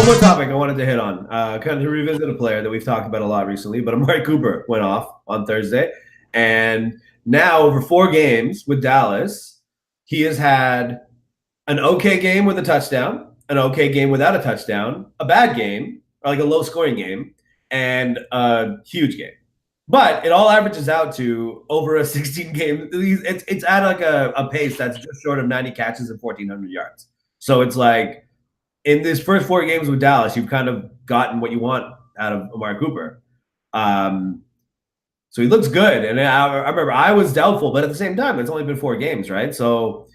one more topic I wanted to hit on, kind of to revisit a player that we've talked about a lot recently, but Amari Cooper went off on Thursday. And now over 4 games with Dallas, he has had an okay game with a touchdown, an okay game without a touchdown, a bad game, or like a low-scoring game, and a huge game. But it all averages out to over a 16-game. It's at like a pace that's just short of 90 catches and 1,400 yards. So it's like in this first 4 games with Dallas, you've kind of gotten what you want out of Amari Cooper. So he looks good. And I remember I was doubtful, but at the same time, it's only been 4 games, right? So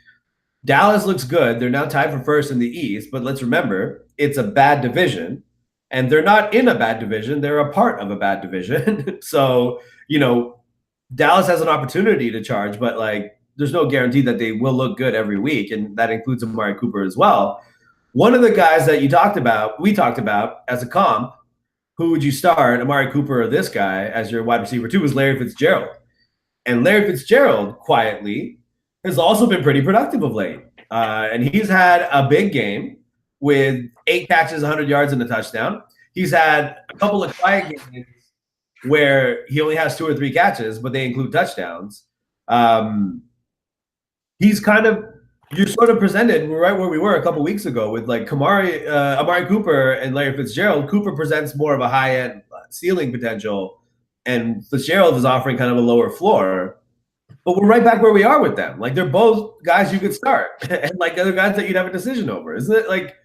Dallas looks good. They're now tied for first in the East, but let's remember, it's a bad division. And they're not in a bad division. They're a part of a bad division. So, Dallas has an opportunity to charge, but like there's no guarantee that they will look good every week. And that includes Amari Cooper as well. One of the guys that we talked about as a comp, who would you start, Amari Cooper or this guy as your wide receiver 2, was Larry Fitzgerald. And Larry Fitzgerald, quietly, has also been pretty productive of late. And he's had a big game with 8 catches, 100 yards, and a touchdown. He's had a couple of quiet games where he only has 2 or 3 catches, but they include touchdowns. He's you're sort of presented right where we were a couple weeks ago with like Amari Cooper and Larry Fitzgerald. Cooper presents more of a high-end ceiling potential, and Fitzgerald is offering kind of a lower floor. But we're right back where we are with them. Like, they're both guys you could start, and like other guys that you'd have a decision over. Isn't it like,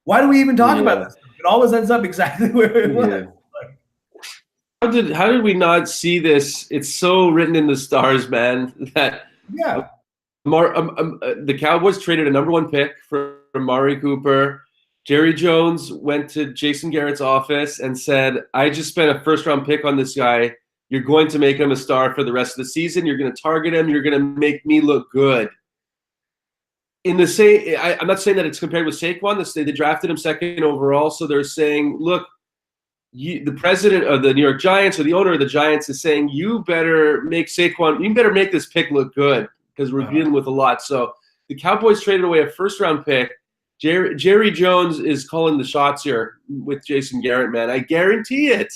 why do we even talk about this? It always ends up exactly where it was. How did we not see this? It's so written in the stars, man. That the Cowboys traded a number 1 pick for Amari Cooper. Jerry Jones went to Jason Garrett's office and said, "I just spent a first-round pick on this guy. You're going to make him a star for the rest of the season. You're going to target him. You're going to make me look good." I'm not saying that it's compared with Saquon. They drafted him 2nd overall, so they're saying, look, the president of the New York Giants or the owner of the Giants is saying, you better make this pick look good because we're dealing with a lot. So the Cowboys traded away a first-round pick. Jerry Jones is calling the shots here with Jason Garrett, man. I guarantee it.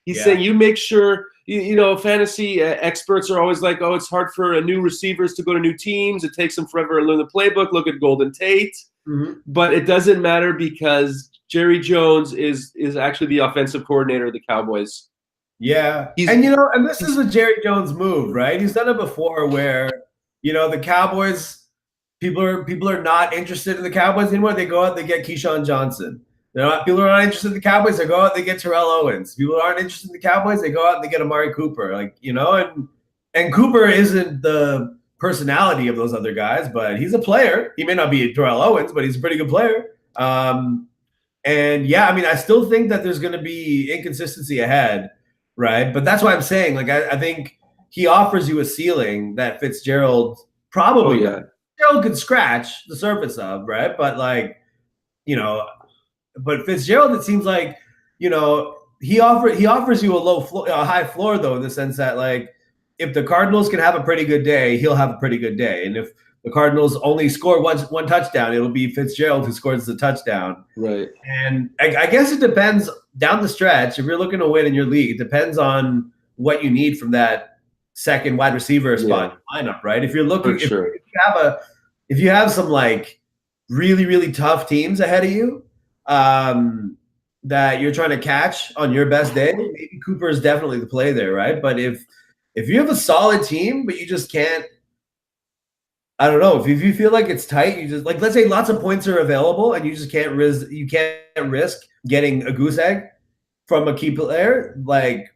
He's saying, you make sure – fantasy experts are always like, oh, it's hard for new receivers to go to new teams. It takes them forever to learn the playbook. Look at Golden Tate. Mm-hmm. But it doesn't matter because Jerry Jones is actually the offensive coordinator of the Cowboys. Yeah. And this is a Jerry Jones move, right? He's done it before where, the Cowboys, people are not interested in the Cowboys anymore. They go out, they get Keyshawn Johnson. People are not interested in the Cowboys. They go out, they get Terrell Owens. People aren't interested in the Cowboys. They go out and they get Amari Cooper. And Cooper isn't the personality of those other guys, but he's a player. He may not be Terrell Owens, but he's a pretty good player. I still think that there's going to be inconsistency ahead, right? But that's why I'm saying, I think he offers you a ceiling that Fitzgerald probably Fitzgerald could scratch the surface of, right? But But Fitzgerald, it seems like, he offers you a high floor, though, in the sense that, if the Cardinals can have a pretty good day, he'll have a pretty good day. And if the Cardinals only score one touchdown, it'll be Fitzgerald who scores the touchdown. Right. And I guess it depends down the stretch. If you're looking to win in your league, it depends on what you need from that second wide receiver spot lineup, right? If you're looking, if you have some really, really tough teams ahead of you, that you're trying to catch on your best day, maybe Cooper is definitely the play there, right? But if you have a solid team, but you just can't, I don't know, if you feel like it's tight, you just let's say lots of points are available and you just can't risk getting a goose egg from a key player, then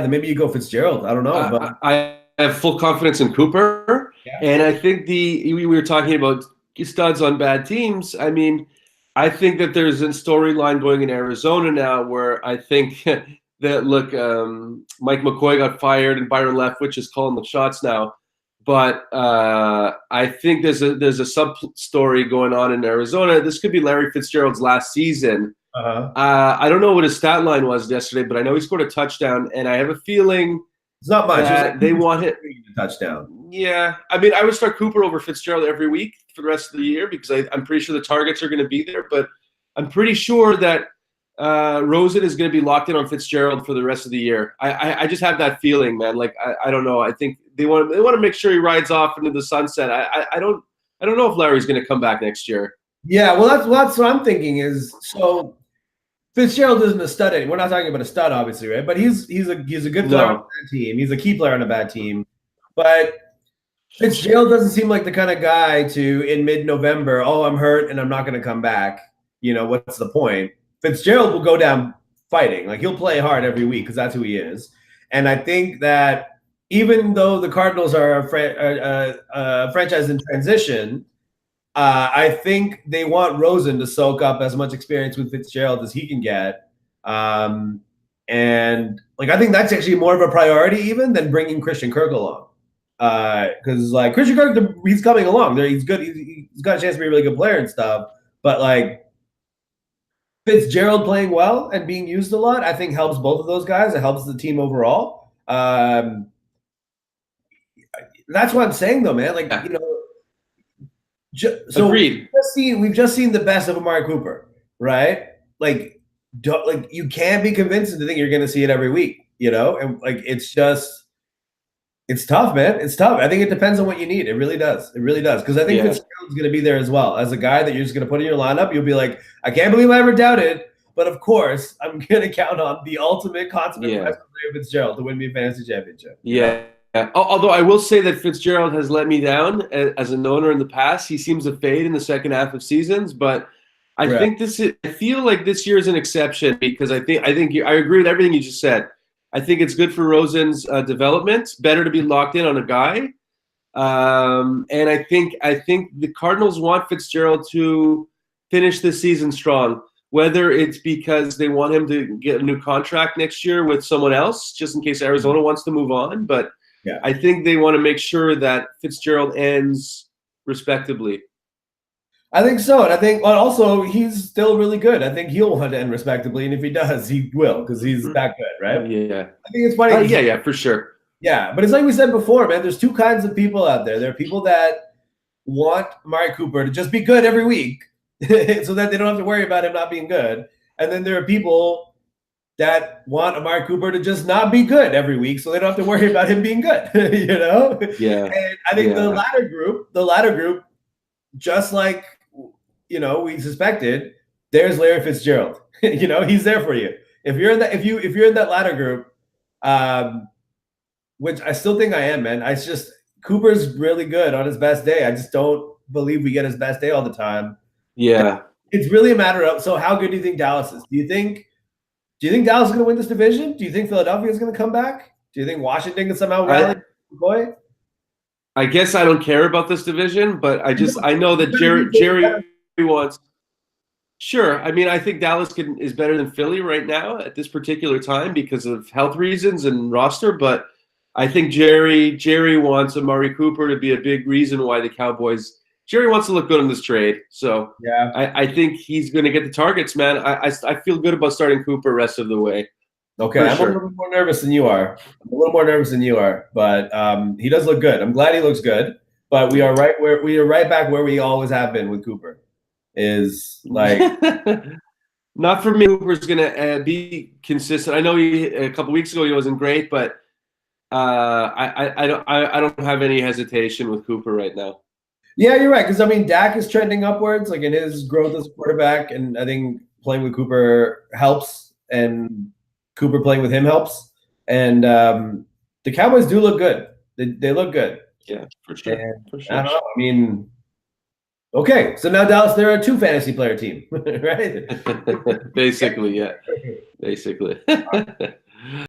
maybe you go Fitzgerald. I don't know, but I have full confidence in Cooper, and I think we were talking about studs on bad teams. I mean, I think that there's a storyline going in Arizona now where I think that, Mike McCoy got fired and Byron Leftwich is calling the shots now. But I think there's a sub-story going on in Arizona. This could be Larry Fitzgerald's last season. I don't know what his stat line was yesterday, but I know he scored a touchdown, and I have a feeling it's not much. They want it a touchdown. Yeah, I mean, I would start Cooper over Fitzgerald every week for the rest of the year because I'm pretty sure the targets are going to be there. But I'm pretty sure that Rosen is going to be locked in on Fitzgerald for the rest of the year. I just have that feeling, man. Like I don't know. I think they want to make sure he rides off into the sunset. I don't know if Larry's going to come back next year. Yeah, well, that's what I'm thinking is so. Fitzgerald isn't a stud. We're not talking about a stud, obviously, right? But he's a good player on a bad team. He's a key player on a bad team. But Fitzgerald doesn't seem like the kind of guy to in mid-November. Oh, I'm hurt and I'm not going to come back. You know, what's the point? Fitzgerald will go down fighting. Like he'll play hard every week because that's who he is. And I think that even though the Cardinals are a franchise in transition. I think they want Rosen to soak up as much experience with Fitzgerald as he can get. And like, I think that's actually more of a priority even than bringing Christian Kirk along. Because like Christian Kirk, he's coming along. He's good. He's got a chance to be a really good player and stuff. But like Fitzgerald playing well and being used a lot, I think helps both of those guys. It helps the team overall. That's what I'm saying though, man. Like, you know, so agreed. We've just seen the best of Amari Cooper, right? Like you can't be convinced to think you're going to see it every week, you know? And like it's tough, man. It's tough. I think it depends on what you need. It really does. It really does. Because I think Fitzgerald's going to be there as well. As a guy that you're just going to put in your lineup, you'll be like, I can't believe I ever doubted. But of course, I'm going to count on the ultimate consummate player Fitzgerald to win me a fantasy championship. Yeah. Although I will say that Fitzgerald has let me down as an owner in the past. He seems to fade in the second half of seasons, but I think I feel like this year is an exception because I agree with everything you just said. I think it's good for Rosen's development. Better to be locked in on a guy, and I think the Cardinals want Fitzgerald to finish this season strong. Whether it's because they want him to get a new contract next year with someone else, just in case Arizona wants to move on, but. Yeah. I think they want to make sure that Fitzgerald ends respectably. I think so. And I think also he's still really good. I think he'll want to end respectably. And if he does, he will because he's that good, right? Yeah. I think it's funny. Yeah, for sure. Yeah. But it's like we said before, man, there's two kinds of people out there. There are people that want Amari Cooper to just be good every week so that they don't have to worry about him not being good. And then there are people that want Amari Cooper to just not be good every week so they don't have to worry about him being good, you know? Yeah. And I think the latter group, just like, you know, we suspected, there's Larry Fitzgerald. You know, he's there for you. If you're in that, if you're in that latter group, which I still think I am, man. Cooper's really good on his best day. I just don't believe we get his best day all the time. Yeah. It's really a matter of, so how good do you think Dallas is? Do you think Dallas is going to win this division? Do you think Philadelphia is going to come back? Do you think Washington can somehow rally? I guess I don't care about this division, but I know that Jerry wants. Sure, I mean I think Dallas is better than Philly right now at this particular time because of health reasons and roster. But I think Jerry wants Amari Cooper to be a big reason why the Cowboys. Jerry wants to look good in this trade, so I think he's going to get the targets, man. I feel good about starting Cooper rest of the way. Okay, I'm a little more nervous than you are. But he does look good. I'm glad he looks good. But we are right back where we always have been with Cooper. Is like not for me. Cooper's going to be consistent. I know a couple weeks ago he wasn't great, but I don't have any hesitation with Cooper right now. Yeah, you're right. Because, I mean, Dak is trending upwards, like in his growth as a quarterback. And I think playing with Cooper helps. And Cooper playing with him helps. And the Cowboys do look good. They look good. Yeah, for sure. And I don't know. I mean, okay. So now Dallas, they're a 2 fantasy player team, right? Basically, yeah. Basically.